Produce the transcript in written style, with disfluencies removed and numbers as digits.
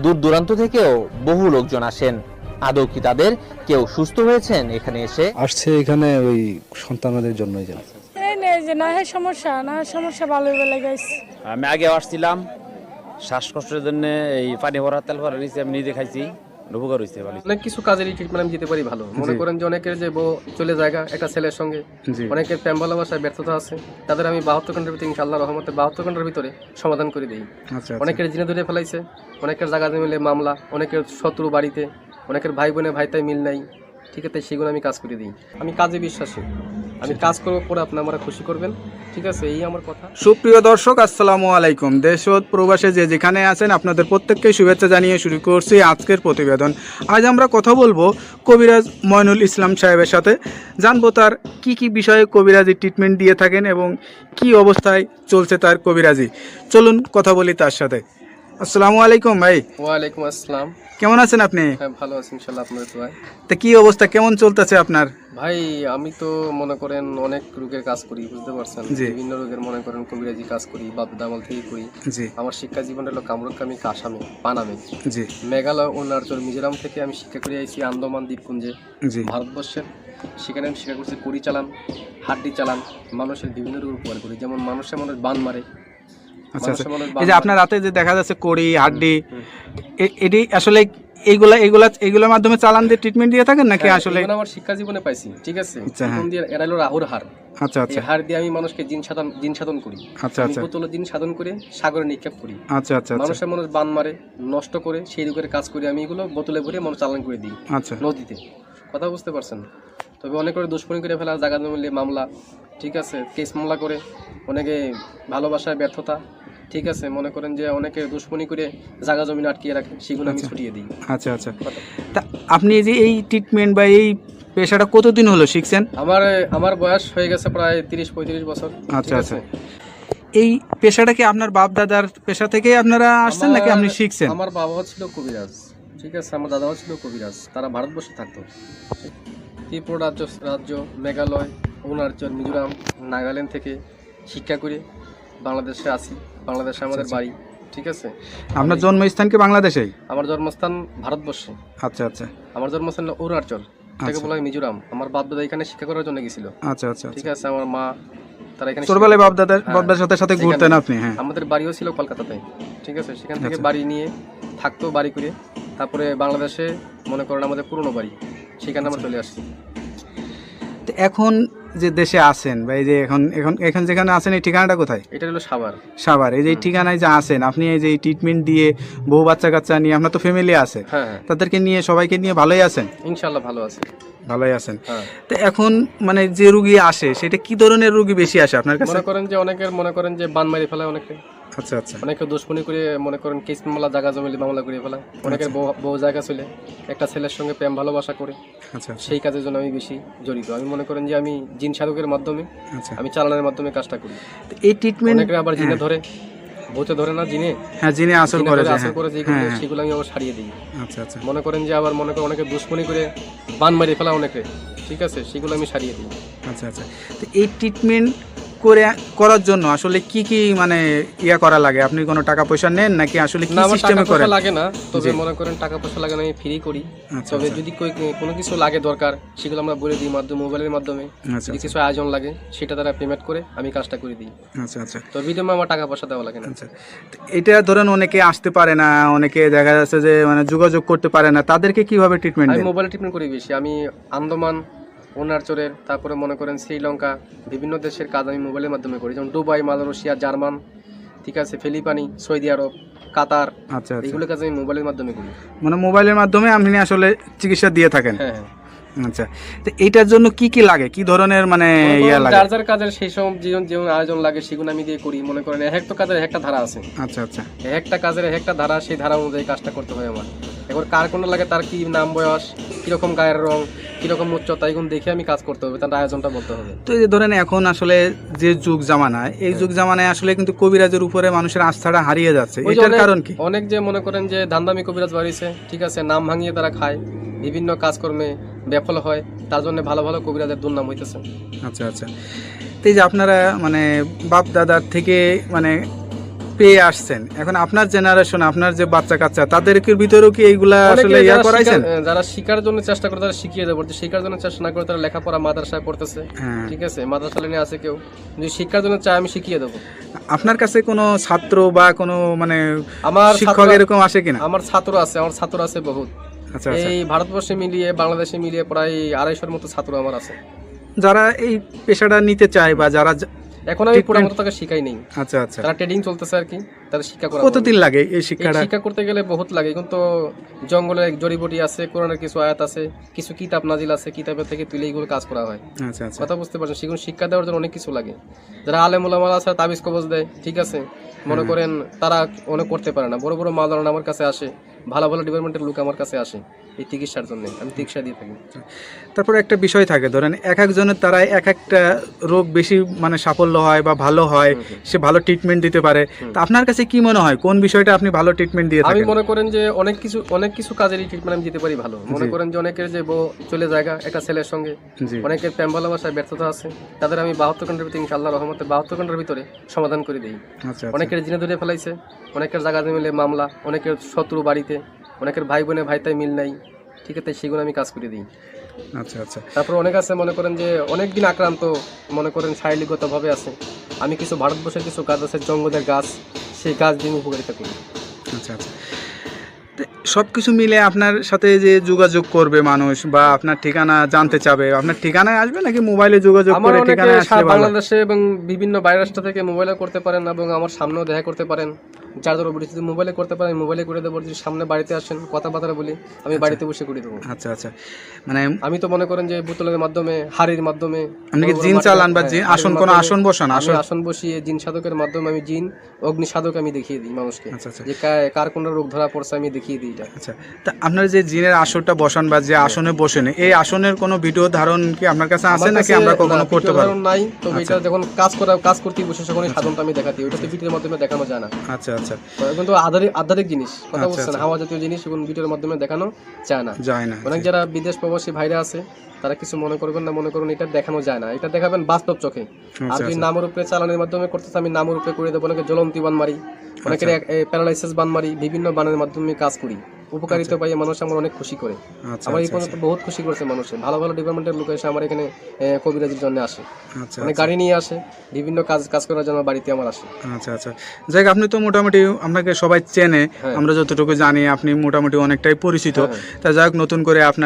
দূর দূরান্ত থেকেও বহু লোকজন আসেন। আদৌ কি তাদের কেউ সুস্থ হয়েছেন এখানে এসে? আসছে এখানে ওই সন্তানদের জন্যই যেন এই নেই যে না হয় সমস্যা ভালো হয়ে লাগাইছে। আমি আগে আসছিলাম শ্বাসকষ্টের জন্য, এই পানি ভরা তেল ভরা নিচে আমি নিজে খাইছি, উপকার হয়েছে ভালো। অনেক কিছু কাজেরই ট্রিটমেন্ট আমি দিতে পারি ভালো। মনে করেন যে অনেকের যে বউ চলে জায়গা একটা ছেলের সঙ্গে, অনেকের প্রেম ভালোবাসায় ব্যর্থতা আছে, তাদের আমি 72 ঘন্টার ভিতরে ইনশাআল্লাহ রহমতে 72 ঘন্টার ভিতরে সমাধান করে দিই। অনেকের জিনে ধরে ফেলাইছে, অনেকের জায়গা মিলে মামলা, অনেকের শত্রু বাড়িতে, অনেকের ভাই বোনে ভাইতাই মিল নাই, ঠিক আছে, সেগুলো আমি কাজ করে দিই। আমি কাজে বিশ্বাসী, আমি কাজ করবো পরে আপনি আমরা খুশি করবেন, ঠিক আছে, এই আমার কথা। সুপ্রিয় দর্শক, আসসালামু আলাইকুম। দেশ ও প্রবাসে যে যেখানে আছেন আপনাদের প্রত্যেককে শুভেচ্ছা জানিয়ে শুরু করছি আজকের প্রতিবেদন। আজ আমরা কথা বলবো কবিরাজ ময়নুল ইসলাম সাহেবের সাথে, জানবো তার কি বিষয়ে কবিরাজি ট্রিটমেন্ট দিয়ে থাকেন এবং কি অবস্থায় চলছে তার কবিরাজি। চলুন কথা বলি তার সাথে। আসসালামু আলাইকুম ভাই। ওয়ালাইকুম আসসালাম। কেমন আছেন আপনি? হ্যাঁ, ভালো আছি ইনশাআল্লাহ, আপনাদের দোয়ায়। তা কি অবস্থা, কেমন চলতেছে আপনার? ভাই আমি তো মনে করেন অনেক রোগের কাজ করি, বুঝতে পারছেন, বিভিন্ন রোগের মনে করেন কবিরাজি কাজ করি, বাপ দামাল থেকে করি। আমার শিক্ষা জীবন হলো কামরুকামি, আসামে, পানামে, মেঘালয়, অরুণাচল, মিজোরাম থেকে আমি শিক্ষা করে আইছি আন্দামান দ্বীপপুঞ্জে, ভারতবর্ষের। সেখানে আমি শিক্ষা করছি কড়ি চালান, হাড্ডি চালান, মানুষের বিভিন্ন রোগ উপকার করি, যেমন মানুষের বান মারে। আচ্ছা, এই যে আপনার রাতে যে দেখা যাচ্ছে কড়ি হাড্ডি, এটি আসলে এইগুলোর মাধ্যমে চালান দিয়ে ট্রিটমেন্ট দিয়ে থাকেন নাকি? আসলে আমার শিক্ষা জীবনে পাইছি, ঠিক আছে। এরা হলো রাহুর হার। আচ্ছা, এই হার দিয়ে আমি মানুষকে জিন সাধন করি। আচ্ছা, বোতল জিন সাধন করে সাগরে নিক্ষেপ করি। আচ্ছা, মানুষ বান মারে, নষ্ট করে, সেই রোগের কাজ করি আমি। এগুলো বোতলে ভরে মানুষ চালান করে দিই নদীতে, কথা বুঝতে পারছেন। তবে অনেক করে দুশ্মনী করে ফেলা, জায়গা মিলে মামলা, ঠিক আছে, কেস মামলা করে, অনেকে ভালোবাসায় ব্যর্থতা, ঠিক আছে, মনে করেন যে অনেকে দুশ্মনী করে জায়গা জমিন আটকিয়ে রাখে, সেগুলো আমি ছুটিয়ে দিই। আচ্ছা, তা আপনি যে এই ট্রিটমেন্ট বা এই পেশাটা কতদিন হলো শিখছেন? আমার বয়স হয়ে গেছে প্রায় 30-35 বছর। আচ্ছা, এই পেশাটা কি আপনার বাপ দাদার পেশা থেকে আপনারা আসছেন নাকি আপনি শিখছেন? আমার বাবাও ছিল কবিরাজ, ঠিক আছে, আমার দাদাও ছিল কবিরাজ। তারা ভারতবর্ষে থাকতো, ত্রিপুরা রাজ্য, মেঘালয়, অরুণাচল, মিজোরাম, নাগাল্যান্ড থেকে শিক্ষা করে বাংলাদেশে আসি। বাংলাদেশে আমাদের বাড়ি, ঠিক আছে। আপনার জন্মস্থান কি বাংলাদেশেই? আমার জন্মস্থান ভারতবর্ষে। আচ্ছা, আমার জন্মস্থান অরুণাচল, এটাকে বলা হয় মিজোরাম। আমার বাপ দাদা এখানে শিক্ষা করার জন্য গেছিল। আচ্ছা, ঠিক আছে। আমার মা, তারা এখানে ছোটবেলায় বাপ দাদার সাথে ঘুরতেন আপনি? হ্যাঁ, আমাদের বাড়িও ছিল কলকাতাতে, ঠিক আছে। সেখান থেকে বাড়ি নিয়ে থাকতো, বাড়ি করে তারপরে বাংলাদেশে মনে করেন আমাদের পুরনো বাড়ি, সেখানে আমরা চলে আসছি। এখন যে দেশে আছেন বা এই যে এখন যেখানে আছেন, এই ঠিকানাটা কোথায়? এটা হলো সাভার। এই যে ঠিকানায় যে আছেন আপনি, এই যে ট্রিটমেন্ট দিয়ে বউ বাচ্চা কাচ্চা নিয়ে, আপনার তো ফ্যামিলি আছে, তাদেরকে নিয়ে সবাইকে নিয়ে ভালোই আছেন? ইনশাআল্লাহ ভালোই আছেন। তো এখন মানে যে রোগী আসে, সেটা কি ধরনের রোগী বেশি আসে আপনার কাছে? মনে করেন যে অনেকের মনে করেন যে বান মারি ফেলায় অনেকে। আচ্ছা, অনেকে দুশ্মনী করে মনে করেন কেস মামলা, জায়গা জমিলে মামলা করে ফেলায়। অনেকের বউ জায়গা চলে একটা ছেলের সঙ্গে প্রেম ভালোবাসা করে। আচ্ছা, সেই কাজের জন্য আমি বেশি জড়িত। আমি মনে করেন যে আমি জিন সাধকের মাধ্যমে, আমি চালানোর মাধ্যমে কাজটা করি। এই ট্রিটমেন্ট অনেকে আবার জিনে ধরে, ভূতে ধরে না, জিনে, হ্যাঁ, জিনে আসল করে সেগুলো আমি আবার ছাড়িয়ে দিই। আচ্ছা, মনে করেন যে আবার মনে করেন অনেকে দুশ্মনী করে বান মারি ফেলা অনেকে, ঠিক আছে, সেগুলো আমি ছাড়িয়ে দিই। আচ্ছা, তো এই ট্রিটমেন্ট করার জন্য আসলে কি মানে করা লাগে? আপনি কোনো টাকা পয়সা নেন নাকি আসলে কি সিস্টেমে করেন? লাগে না, তবে মনে করেন টাকা পয়সা লাগে না, আমি ফ্রি করি। তবে যদি কোনো কিছু লাগে দরকার, সেগুলো আমরা বলে দিই মোবাইলের মাধ্যমে। যদি কিছু আয়োজন লাগে, সেটা তারা পেমেন্ট করে আমি কাজটা করে দিই। আচ্ছা, তো বিনিময়ে আমার টাকা পয়সা দেওয়া লাগে না। এটা ধরেন অনেকে আসতে পারে না, অনেকে দেখা যাচ্ছে যে মানে যোগাযোগ করতে পারে না, তাদেরকে কিভাবে ট্রিটমেন্ট দেন? আমি মোবাইলে ট্রিটমেন্ট করি বেশি। আমি আন্দামান, অরুণাচলের, তারপরে মনে করেন শ্রীলঙ্কা, বিভিন্ন দেশের কাজ আমি মোবাইলের মাধ্যমে করি, যেমন দুবাই, মালয়েশিয়া, জার্মান, ঠিক আছে, ফিলিপাইন, সৌদি আরব, কাতার। আচ্ছা, এগুলো কাজ আমি মোবাইলের মাধ্যমে করি। মানে মোবাইলের মাধ্যমে আপনি আসলে চিকিৎসা দিয়ে থাকেন? হ্যাঁ। আচ্ছা, তো এইটার জন্য কি লাগে, কি ধরনের মানে যার কাজের সেই সব যেমন আয়োজন লাগে, সেগুলো আমি দিয়ে করি। মনে করেন একটা কাজের একটা ধারা আছে। আচ্ছা, একটা কাজের একটা ধারা, সেই ধারা অনুযায়ী কাজটা করতে হয় আমার। এবার কার কোন লাগে, তার কি নাম, বয়স, কিরকম গায়ের রং, কিরকম উচ্চতা, এগুলো দেখে আমি কাজ করতে হবে, তার আয়োজনটা বলতে হবে। তো এই যে ধরেন এখন আসলে যে যুগ জামানায়, এই যুগ জামানায় আসলে কিন্তু কবিরাজের উপরে মানুষের আস্থাটা হারিয়ে যাচ্ছে। এটার কারণ কি? অনেক যে মনে করেন যে ধান্দামি কবিরাজ বাড়িছে, ঠিক আছে, নাম ভাঙিয়ে তারা খায়, বিভিন্ন কাজকর্মে বিফল হয়, তার জন্য ভালো ভালো কবিরাজের দুর্নাম হইতেছে। আচ্ছা, তো এই যে আপনারা মানে বাপ দাদার থেকে মানে পেয়ে আসছেন, এখন আপনার জেনারেশন, আপনার যে বাচ্চা কাচ্চা তাদেরকে ভিতরেও কি এইগুলা আসলে ইয়া করাইছেন? যারা শিকার জন্য চেষ্টা করে তারা শিখিয়ে দেবো, শিকার জন্য চেষ্টা না করে তারা লেখাপড়া মাদ্রাসায় পড়তেছে, ঠিক আছে, মাদ্রাসা লাইনে আছে কেউ, যদি শিক্ষার জন্য চায় আমি শিখিয়ে দেবো। আপনার কাছে কোনো ছাত্র বা কোনো মানে আমার শিক্ষক এরকম আসে কিনা? আমার ছাত্র আছে বহুত। আচ্ছা, এই ভারতবর্ষে মিলিয়ে বাংলাদেশে মিলিয়ে প্রায় 250-র মতো ছাত্র আমার আছে, যারা এই পেশাটা নিতে চায় বা যারা এখন আমি পুরো মতো তাকে শিখাই নেই। আচ্ছা আচ্ছা, তারা ট্রেডিং চলতেছে আর কি, তারা শিক্ষা করা। কতদিন লাগে এই শিক্ষাটা? শিক্ষা করতে গেলে বহুত লাগে, কিন্তু জঙ্গলে জড়িবুটি আছে, কোরআনের কিছু আয়াত আছে, কিছু কিতাব নাজিল আছে, কিতাবের থেকে তুলে এইগুলো কাজ করা হয়। আচ্ছা আচ্ছা, কথা বুঝতে পারছেন, সেগুলো শিক্ষা দেওয়ার জন্য অনেক কিছু লাগে। যারা আলেম ওলামারা আছে তাবিজ কবজ দেয়, ঠিক আছে, মনে করেন তারা অনেক করতে পারে না, বড় বড় মাওলানা আমার কাছে আসে, ভালো ভালো ডিপার্টমেন্টের লোক আমার কাছে আসে এই চিকিৎসার জন্য, আমি চিকিৎসা দিয়ে থাকি। তারপরে একটা বিষয় থাকে, ধরেন এক একজনের তারা এক একটা রোগ বেশি মানে সাফল্য হয় বা ভালো হয়, সে ভালো ট্রিটমেন্ট দিতে পারে। তা আপনার কাছে কি মনে হয় কোন বিষয়টা আপনি ভালো ট্রিটমেন্ট দিয়ে থাকেন? আমি মনে করেন যে অনেক কিছু কাজেরই ট্রিটমেন্ট আমি দিতে পারি ভালো। মনে করেন যে অনেকের যে বউ চলে জায়গা একটা ছেলের সঙ্গে, অনেকের প্রেম ভালোবাসায় ব্যর্থতা আছে, তাদের আমি 72 ঘন্টার ভিতরে ইনশাআল্লাহ রহমতে 72 ঘন্টার ভিতরে সমাধান করে দিই। অনেকের জিনে ধরে ফেলাইছে, অনেকের জায়গা মিলে মামলা, অনেকের শত্রু বাড়িতে, অনেকের ভাই বোনে ভাইতাই মিল নাই, ঠিক আছে, সেগুলো আমি কাজ করে দিই। আচ্ছা আচ্ছা, তারপর অনেক আছে মনে করেন যে অনেকদিন আক্রান্ত, মনে করেন শারীরিকগতভাবে আছে, আমি কিছু ভারতবর্ষের কিছু গাছ আছে, জঙ্গলের গাছ, সেই গাছ দিয়ে উপকারিতা করি। আচ্ছা আচ্ছা, সব কিছু মিলে আপনার সাথে যে যোগাযোগ করবে মানুষ বা আপনার ঠিকানা জানতে চাবে, আপনার ঠিকানায় আসবে নাকি মোবাইলে যোগাযোগ করে ঠিকানা আসলে? বাংলাদেশে এবং বিভিন্ন বাইরের রাষ্ট্র থেকে মোবাইলে করতে পারেন এবং আমার সামনেও দেখা করতে পারেন, যার ধরো যদি মোবাইলে করতে পারেন মোবাইলে করে দেবো, যদি সামনে বাড়িতে আসেন কথাবার্তা বলি আমি বাড়িতে বসে করে দেবো। আচ্ছা আচ্ছা, মানে আমি তো মনে করেন যে বোতলের মাধ্যমে, হাড়ির মাধ্যমে আপনি কি জিন চালান বা জিন আসন, কোন আসন বসান? আসন বসিয়ে জিন সাধকের মাধ্যমে আমি জিন অগ্নি সাধক আমি দেখিয়ে দিই মানুষকে, আচ্ছা আচ্ছা, যে কার কোন রোগ ধরা পড়ছে আমি দেখিয়ে দিই এটা। আচ্ছা, তা আপনার যে জিনের আসনটা বসান বা যে আসনে বসেন, এই আসনের কোনো ভিডিও ধারণ কি আপনার কাছে আছে নাকি আমরা কখনো করতে পারবো? নাই, তবে এটা যখন কাজ করতে বসে তখন এই সাধনটা আমি দেখাতে, ওটা তো ভিডিওর মাধ্যমে দেখানো যায় না। আচ্ছা আচ্ছা, কিন্তু আধারিক জিনিস, কথা বলছেন, হাওয়া জাতীয় জিনিস এখন ভিডিওর মাধ্যমে দেখানো যায় না। অনেক যারা বিদেশ প্রবাসী ভাইরা আছে তারা কিছু মনে করবেন না, মনে করুন এটা দেখানো যায় না, এটা দেখাবেন বাস্তব চোখে। আর যদি নামের উপরে চালানোর মাধ্যমে করতেছে আমি নামের উপরে করে দেবো, অনেকে জ্বলন্তি বান মারি, অনেকের প্যারালাইসিস বান মারি, বিভিন্ন বানের মাধ্যমে কাজ করি, উপকারিতা পাই, মানুষ আমার অনেক খুশি করে। আমার এই পর্যন্ত বহুত খুশি করেছে মানুষের, ভালো ভালো ডিপার্টমেন্টের লোক এসে আমার এখানে কবিরাজির জন্য আসে, মানে গাড়ি নিয়ে আসে, বিভিন্ন কাজ করার জন্য বাড়িতে আমার আসে। আচ্ছা আচ্ছা, যাই আপনি তো মোটামুটি আপনাকে সবাই চেনে, আমরা যতটুকু জানি আপনি মোটামুটি অনেকটাই পরিচিত, তা যাই হোক নতুন করে আপনার